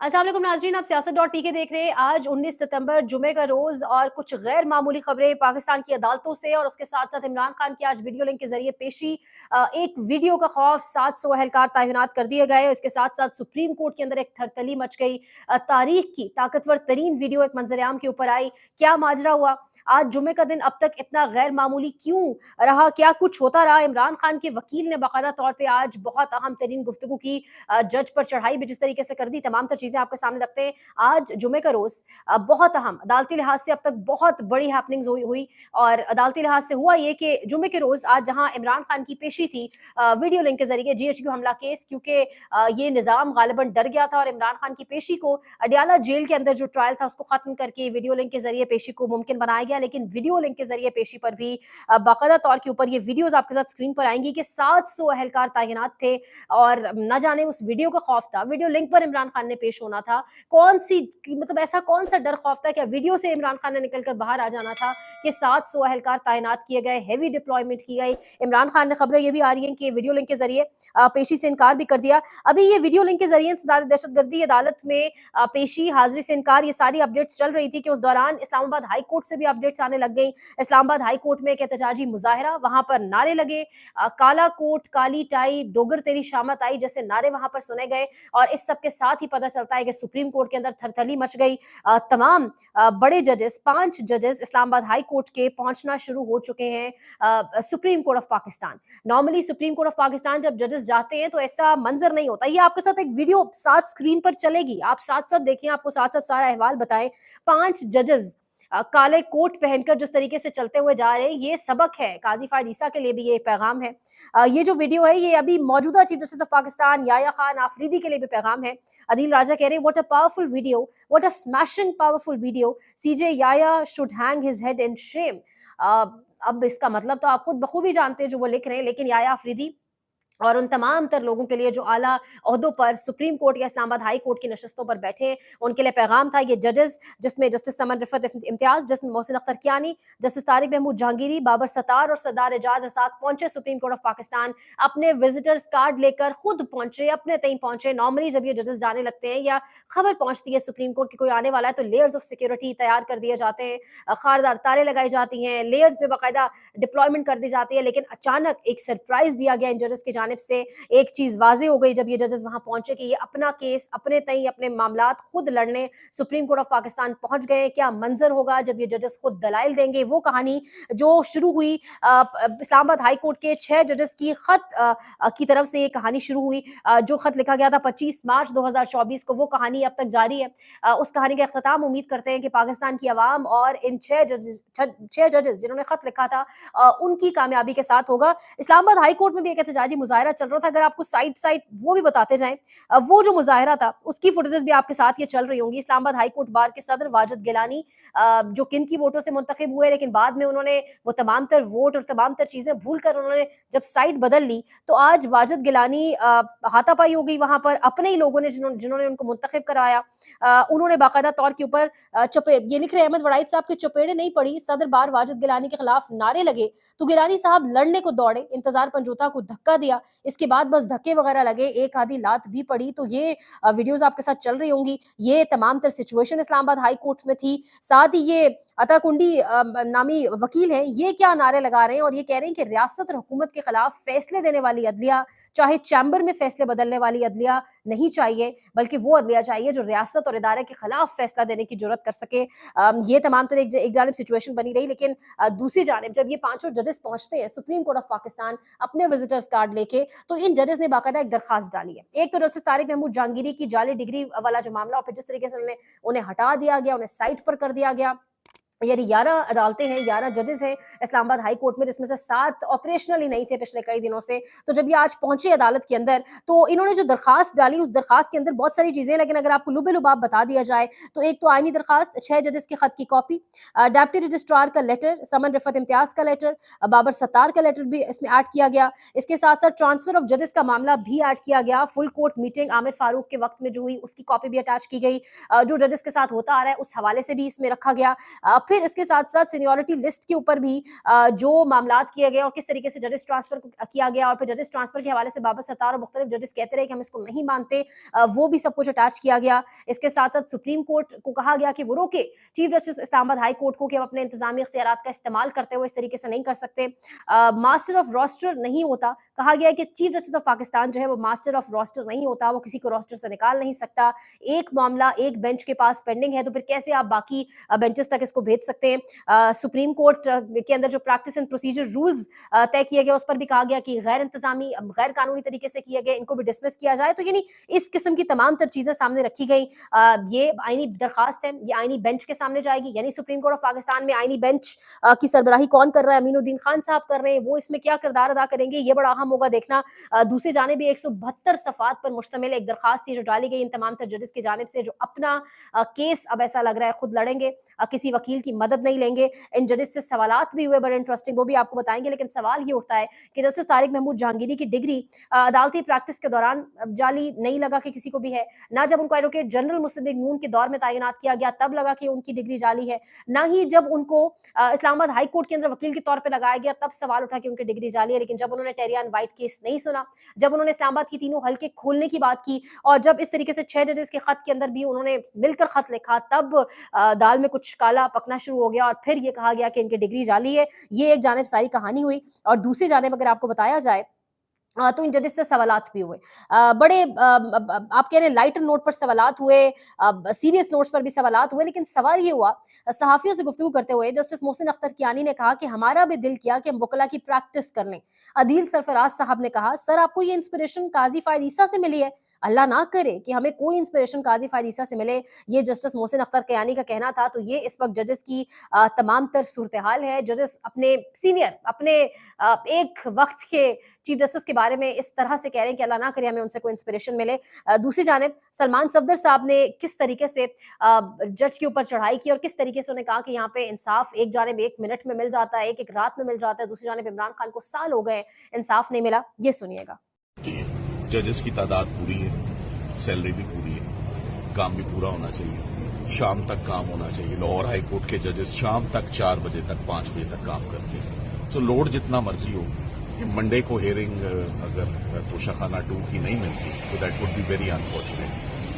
अस्सलाम वालेकुम नाज़रीन, आप सियासत.pk देख रहे हैं। आज 19 सितंबर जुमे का रोज़ और कुछ गैर मामूली खबरें पाकिस्तान की अदालतों से और उसके साथ-साथ इमरान खान की आज वीडियो लिंक के ज़रिए पेशी। एक वीडियो का खौफ 700 अहलकार तैनात कर दिए गए। इसके साथ-साथ सुप्रीम कोर्ट के अंदर एक थरथली मच गई। तारीख की ताकतवर तरीन वीडियो एक मंजर-ए-आम के ऊपर आई। क्या माजरा हुआ? आज जुमे का दिन अब तक इतना गैर मामूली क्यों रहा? क्या कुछ होता रहा? इमरान खान के वकील ने बाकायदा तौर पे आज बहुत अहम तरीन गुफ्तगू की। जज पर चढ़ाई भी जिस तरीके से कर दी, तमाम तर चीज़ें आपके सामने रखते हैं। आज जुमे का रोज़ बहुत अहम अदालती लिहाज से अब तक बहुत बड़ी हैपनिंग्स हुई और अदालती लिहाज से हुआ ये कि जुमे के रोज़ आज जहां इमरान खान की पेशी थी वीडियो लिंक के ज़रिए जीएचक्यू हमला केस, क्योंकि ये निज़ाम गालिबन डर गया था और इमरान खान की पेशी को अडियाला जेल के अंदर जो ट्रायल था उसको ख़त्म करके वीडियो लिंक के ज़रिए पेशी को मुमकिन बनाया गया। लेकिन वीडियो लिंक के ज़रिए पेशी पर भी बाकायदा तौर के ऊपर ये वीडियोज़ आपके साथ स्क्रीन पर आएंगी कि 700 अहलकार तैनात थे और न जाने उस वीडियो का खौफ था, वीडियो लिंक पर इमरान खान ने पेश होना था। मतलब ऐसा कौन सा डर खौफ था? क्या वीडियो से इमरान खान ने निकलकर बाहर आ जाना था कि 700 अहलकार तैनात किए गए, हेवी डिप्लॉयमेंट की गई। इमरान खान ने खबरें ये भी आ रही हैं कि वीडियो लिंक के जरिए पेशी से इनकार भी कर दिया। अभी ये वीडियो लिंक के जरिए इंसदाद दहशतगर्दी अदालत में पेशी, हाजिरी से इनकार, ये सारी अपडेट्स चल रही थी कि उस दौरान इस्लामाबाद हाई कोर्ट से भी अपडेट्स आने लग गई। इस्लामाबाद हाई कोर्ट में एक एहतजाजी मुजाहरा, वहां पर नारे लगे, काला कोट, काली टाई, डोगर तेरी शामत आई जैसे नारे वहां पर सुने गए। और इस सब के साथ ही पता चलता है कि सुप्रीम कोर्ट के अंदर थरथली मच गई। तमाम बड़े जजेस, 5 जजेस इस्लामाबाद हाई कोर्ट के पहुंचना शुरू हो चुके हैं supreme court of Pakistan. Normally supreme court of Pakistan जब जजेस जाते हैं तो ऐसा मंजर नहीं होता। ये आपके साथ एक वीडियो साथ स्क्रीन पर चलेगी, आप साथ साथ देखिए, आपको साथ साथ सारा अहवाल बताएं। 5 जजेस काले कोट पहनकर जिस तरीके से चलते हुए जा रहे हैं, ये सबक है। काजी फायद ईसा के लिए भी ये पैगाम है। ये जो वीडियो है ये अभी मौजूदा chief justice of Pakistan Yahya Khan Afridi के लिए भी पैगाम है। अदील राजा कह रहे हैं, what a powerful video, what a smashing powerful video, CJ Yahya should hang his head in shame. अब इसका मतलब तो आप खुद बखूबी जानते हैं जो वो लिख रहे हैं, लेकिन याया आफरीदी और उन तमाम तर लोगों के लिए जो आला ओहदों पर सुप्रीम कोर्ट या इस्लामाबाद हाई कोर्ट की नशस्तों पर बैठे हैं, उनके लिए पैगाम था। ये जजेस, जिसमें जस्टिस समन रिफत इम्तियाज, जस्टिस मोहसिन अख्तर कियानी, जस्टिस तारिक महमूद जहांगीरी, बाबर सत्तार और सरदार एजाज हसाक पहुंचे सुप्रीम कोर्ट ऑफ पाकिस्तान। अपने विजिटर्स कार्ड लेकर खुद पहुंचे, अपने तय पहुंचे। नॉर्मली जब ये जजेस जाने लगते हैं या खबर पहुंचती है सुप्रीम कोर्ट की कोई आने वाला है तो लेयर्स ऑफ सिक्योरिटी तैयार कर दिए जाते हैं, खारदार तारे लगाई जाती हैं, लेयर्स में बाकायदा डिप्लॉयमेंट कर दी जाती है। लेकिन अचानक एक सरप्राइज दिया गया इन जजेस की जानिब से। एक चीज वाजे हो गई जब ये जजेस वहां पहुंचे कि ये अपना केस अपने तय, अपने मामलात खुद लड़ने सुप्रीम कोर्ट ऑफ पाकिस्तान पहुंच गए। क्या मंजर होगा जब ये जजेस खुद दलाइल देंगे? वो कहानी जो शुरू हुई इस्लामाबाद हाई कोर्ट के 6 जजेस की खत की तरफ से, ये कहानी शुरू हुई। जो खत लिखा गया था 25 मार्च 2024 को, वो कहानी अब तक जारी है। उस कहानी का अख्ताम उम्मीद करते हैं कि पाकिस्तान की आवाम और इन 6 जजेस जिन्होंने खत लिखा था उनकी कामयाबी के साथ होगा। इस्लामाबाद हाई कोर्ट में भी एक एहतजाजी मुजाहरा चल रहा था। अगर आपको साइड साइड वो भी बताते जाएं, वो जो मुजाहरा था उसकी फुटेजेस भी आपके साथ ये चल रही होंगी। इस्लामाबाद हाई कोर्ट बार के सदर वाजिद गिलानी जो किन की वोटों से मुंतखब हुए, लेकिन बाद में उन्होंने वो तमाम तर वोट और तमाम तर चीजें भूल कर उन्होंने जब साइड बदल ली तो आज वाजिद गिलानी हाथापाई हो गई वहां पर। अपने ही लोगों ने जिन्होंने उनको मुंतखब कराया, उन्होंने बाकायदा तौर के ऊपर ये लिख रहे अहमद वड़ाइद साहब के चपेड़े नहीं पड़ी, सदर बार वाजिद गिलानी के खिलाफ नारे लगे तो गिलानी साहब लड़ने को दौड़े, इंतजार पंजोता को धक्का दिया, इसके बाद बस धक्के वगैरह लगे, एक आधी लात भी पड़ी। तो ये वीडियोस आपके साथ चल रही होंगी। ये तमाम तर सिचुएशन इस्लामाबाद हाई कोर्ट में थी। साथ ही ये अताकुंडी नामी वकील हैं, ये क्या नारे लगा रहे हैं और ये कह रहे हैं कि रियासत और हुकूमत के खिलाफ फैसले देने वाली अदलिया, चाहे चैम्बर में फैसले बदलने वाली अदलिया नहीं चाहिए, बल्कि वो अदलिया चाहिए जो रियासत और इदारे के खिलाफ फैसला देने की जरूरत कर सके। ये तमाम तर एक जानिब सिचुएशन बनी रही। लेकिन दूसरी जानिब जब ये पांचों जजेस पहुंचते हैं सुप्रीम कोर्ट ऑफ पाकिस्तान अपने विजिटर्स कार्ड लेके, तो इन जजेस ने बाकायदा एक दरखास्त डाली है। एक तो जस्टिस तारिक महमूद जहांगीरी की जाली डिग्री वाला जो मामला, और फिर जिस तरीके से उन्हें हटा दिया गया, उन्हें साइट पर कर दिया गया। यानी 11 अदालतें हैं, 11 जजेस हैं इस्लामाबाद हाई कोर्ट में, जिसमें से 7 ऑपरेशनल ही नहीं थे पिछले कई दिनों से। तो जब ये आज पहुंचे अदालत के अंदर तो इन्होंने जो दरखास्त डाली उस दरखास्त के अंदर बहुत सारी चीजें, लेकिन अगर आपको लुबे लुबाब बता दिया जाए तो एक तो आईनी दरखास्त, 6 जजेस के खत की कॉपी, डेप्टी रजिस्ट्रार का लेटर, समन रिफत इम्तियाज का लेटर, बाबर सत्तार का लेटर भी इसमें ऐड किया गया। इसके साथ साथ ट्रांसफर ऑफ जजेस का मामला भी ऐड किया गया। Full court meeting Aamir Farooq के वक्त में जो हुई उसकी कॉपी भी अटैच की गई, जो जजेस के साथ होता आ रहा है उस हवाले से भी इसमें रखा गया। फिर इसके साथ-साथ सीनियरिटी लिस्ट के ऊपर भी जो मामलात किए गए और किस तरीके से जजेस ट्रांसफर किया गया और फिर जजेस ट्रांसफर के हवाले से बाबा सत्तार और मुख्तलिफ जजेस कहते रहे कि हम इसको नहीं मानते, वो भी सब कुछ अटैच किया गया। इसके साथ-साथ सुप्रीम कोर्ट को कहा गया कि वो रोके chief justice Islamabad high court को कि हम अपने इंतजामी इख्तियारात का इस्तेमाल करते हुए इस तरीके से नहीं कर सकते। मास्टर ऑफ रोस्टर नहीं होता, कहा गया है कि चीफ जस्टिस ऑफ पाकिस्तान जो है वो मास्टर ऑफ रोस्टर नहीं होता, वो किसी को रोस्टर से निकाल नहीं सकता। एक मामला एक बेंच के पास पेंडिंग है तो फिर कैसे आप बाकी बेंचेस तक इसको भेज सकते हैं। सुप्रीम कोर्ट के अंदर जो प्रैक्टिस एंड प्रोसीजर रूल्स तय किए गए उस पर भी कहा गया कि गैर इंतजामी गैर कानूनी तरीके से किए गए इनको भी डिसमिस किया जाए। तो यानी इस किस्म की तमाम तर चीजें सामने रखी गई। ये आईनी दरखास्त है, ये आईनी बेंच के सामने जाएगी, यानी सुप्रीम कोर्ट ऑफ पाकिस्तान में आईनी बेंच की सरबराही कौन कर रहा है, अमीनुद्दीन खान साहब कर रहे हैं, वो इसमें क्या किरदार अदा करेंगे, ये बड़ा अहम होगा देखना। दूसरी जानिब भी 172 सफ़ात पर मुश्तमिल एक दरखास्त थी जो डाली गई इन तमाम तर जजेस की जानिब से, जो अपना केस अब ऐसा लग रहा है खुद लड़ेंगे, किसी वकील की मदद नहीं लेंगे। इन जजेस से सवालात भी हुए बड़े इंटरेस्टिंग, वो भी आपको बताएंगे। लेकिन सवाल ये उठता है कि जस्टिस तारिक महमूद जहांगीरी की डिग्री अदालती प्रैक्टिस के दौरान जाली नहीं लगा कि किसी को भी है, ना जब उनको एडवोकेट जनरल मुस्लिम लीग नून के दौर में तैनात किया गया तब लगा कि उनकी डिग्री जाली है, ना ही जब उनको इस्लामाबाद हाई कोर्ट के अंदर वकील के तौर पे लगाया गया तब सवाल उठा कि उनकी डिग्री जाली है। लेकिन जब उन्होंने टेरियान वाइट केस नहीं सुना, जब उन्होंने इस्लामाबाद की तीनों हल्के खोलने की बात की और जब इस तरीके से 6 जजेस के खत के अंदर भी उन्होंने मिलकर खत लिखा, तब दाल में कुछ काला पकना शुरू हो गया और फिर ये कहा गया कि इनकी डिग्री जाली है। ये एक जानिब सारी कहानी हुई और दूसरी जानिब अगर आपको बताया जाए तो इन जजेस से सवालात भी हुए। बड़े आप कह रहे हैं लाइटर नोट पर सवालात हुए, सीरियस नोट्स पर भी सवालात हुए, लेकिन सवाल ये हुआ सहाफ़ियों से गुफ्तगू करते हुए जस्टिस मोहसिन अख्तर कियानी ने कहा कि हमारा भी दिल किया कि हम वकला की प्रैक्टिस कर लें। अदील सरफराज साहब ने कहा, सर आपको ये इंस्पिरेशन काजी फ़ायद ईसा से मिली है? अल्लाह ना करे कि हमें कोई इंस्पिरेशन काजी फ़ायद ईसा से मिले। ये जस्टिस मोहसिन अख्तर कियानी का कहना था। तो ये इस वक्त जजेस की तमाम तर सूरत हाल है। जजेस अपने सीनियर, अपने एक वक्त के चीफ जस्टिस के बारे में इस तरह से कह रहे हैं कि अल्लाह ना करे हमें उनसे कोई इंस्पिरेशन मिले। दूसरी जानिब सलमान सफदर साहब ने किस तरीके से जज के ऊपर चढ़ाई की और किस तरीके से उन्होंने कहा कि यहाँ पे इंसाफ एक जानिब 1 मिनट में मिल जाता है, एक रात में मिल जाता है, दूसरी जानिब इमरान खान को साल हो गए इंसाफ नहीं मिला। ये सुनिएगा। जजेस की तादाद पूरी है, सैलरी भी पूरी है, काम भी पूरा होना चाहिए, शाम तक काम होना चाहिए। लाहौर हाई कोर्ट के जजेस शाम तक 4 बजे तक 5 बजे तक काम करते हैं। सो लोड जितना मर्जी हो, मंडे को हियरिंग अगर तोशाखाना 2 की नहीं मिलती तो that would be very unfortunate.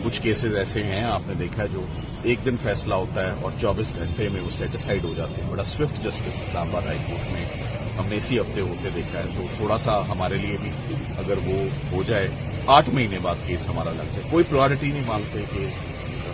कुछ केसेस ऐसे हैं आपने देखा है जो एक दिन फैसला होता है और 24 घंटे में वो सेटिसाइड हो जाते हैं। बड़ा Swift justice Islamabad high court में हमने इसी हफ्ते होते देखा है। तो थोड़ा सा हमारे लिए भी अगर वो हो जाए, 8 महीने बाद केस हमारा लग जाए, कोई प्रायोरिटी नहीं मांगते कि।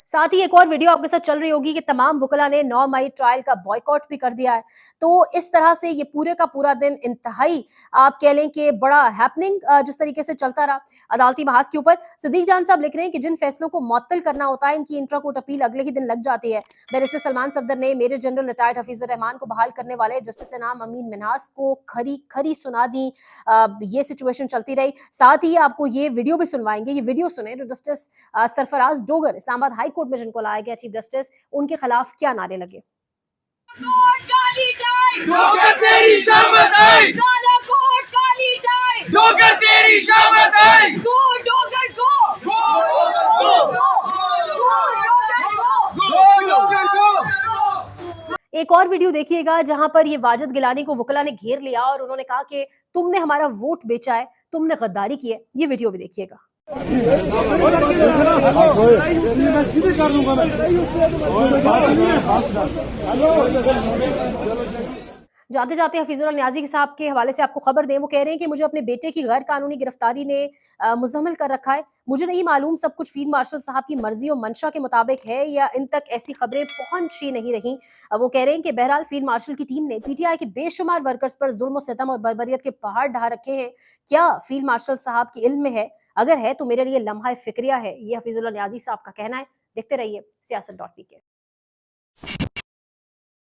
साथ ही एक और वीडियो आपके साथ चल रही होगी कि तमाम वकला ने 9 मई ट्रायल का बॉयकॉट भी कर दिया है। तो इस तरह से ये पूरे का पूरा दिन इंतहाई आप कह लें कि बड़ा हैपनिंग जिस तरीके से चलता रहा अदालती महाज के ऊपर। सिद्दीक जान साहब लिख रहे हैं कि जिन फैसलों को मुअत्तल करना होता है इनकी इंट्रा कोर्ट अपील अगले ही दिन लग जाती है। बैरिस्टर सलमान सफदर ने major general retired Hafeezur Rahman को बहाल करने वाले जस्टिस इनाम अमीन मिन्हास को खरी खरी सुना दी। ये सिचुएशन चलती रही। साथ ही आपको ये वीडियो भी सुनवाएंगे, ये वीडियो सुने जो justice Sarfaraz Dogar Islamabad high court में जिनको लाया गया चीफ जस्टिस, उनके खिलाफ क्या नारे लगे। एक और वीडियो देखिएगा जहां पर ये वाजिद गिलानी को वकला ने घेर लिया और उन्होंने कहा कि तुमने हमारा वोट बेचा है, तुमने गद्दारी की है। ये वीडियो भी देखिएगा। जाते जाते हफीजुल नियाजी साहब के हवाले से आपको खबर दें, वो कह रहे हैं कि मुझे अपने बेटे की गैर कानूनी गिरफ्तारी ने मुज़म्मिल कर रखा है। मुझे नहीं मालूम सब कुछ फील्ड मार्शल साहब की मर्जी और मंशा के मुताबिक है या इन तक ऐसी खबरें पहुंच ही नहीं रही। वो कह रहे हैं कि बहरहाल फील्ड मार्शल की टीम ने पीटीआई के बेशुमार वर्कर्स पर जुल्म और सितम और बर्बरियत के पहाड़ ढा रखे हैं। क्या फील्ड मार्शल साहब के इल्म में है? अगर है तो मेरे लिए लम्हा फिक्रिया है। ये हफीजुल नियाजी साहब का कहना है। देखते रहिए सियासत.pk।